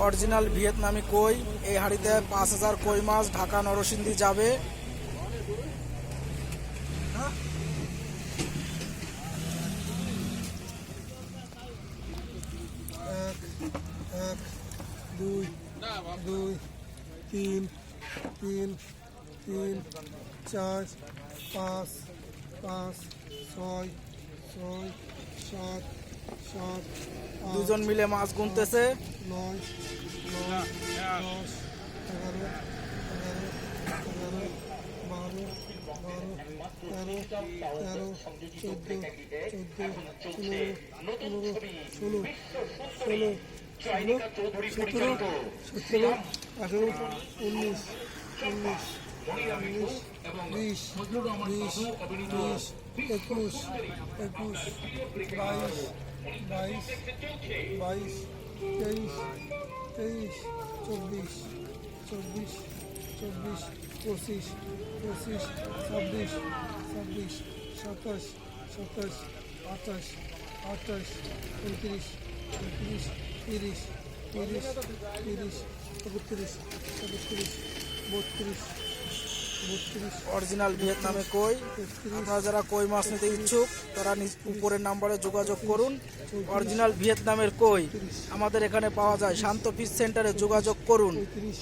Original ভিয়েতনামি কই। এই হাড়িতে 5000 কই মাছ ঢাকা নরসিংদী যাবে। এক এক দুই দুই তিন তিন তিন চার পাঁচ পাঁচ ছয় ছয় সাত সাত দুজন মিলে মাছ গুনতেছে। নয় নয় দশ এগারো এগারো এগারো বারো বারো তেরো তেরো চোদ্দো চোদ্দো পনেরো ষোলো ষোলো ষোলো সতেরো সতেরো আঠেরো উনিশ উনিশ উনিশ বিশ বিশ বিশ একুশ একুশ বাইশ বাইশ বাইশ তেইশ তেইশ চব্বিশ চব্বিশ চব্বিশ পঁচিশ পঁচিশ ছাব্বিশ ছাব্বিশ সাতাশ সাতাশ আঠাশ আঠাশ উনত্রিশ উনত্রিশ তিরিশ তিরিশ তিরিশ একত্রিশ একত্রিশ বত্রিশ বত্রিশ অরিজিনাল ভিয়েতনামে কই। আপনারা যারা কই মাছ নিতে ইচ্ছুক তারা উপরের নম্বরে যোগাযোগ করুন। অরিজিনাল ভিয়েতনামের কই আমাদের এখানে পাওয়া যায়। শান্ত ফিশ সেন্টারে যোগাযোগ করুন। 35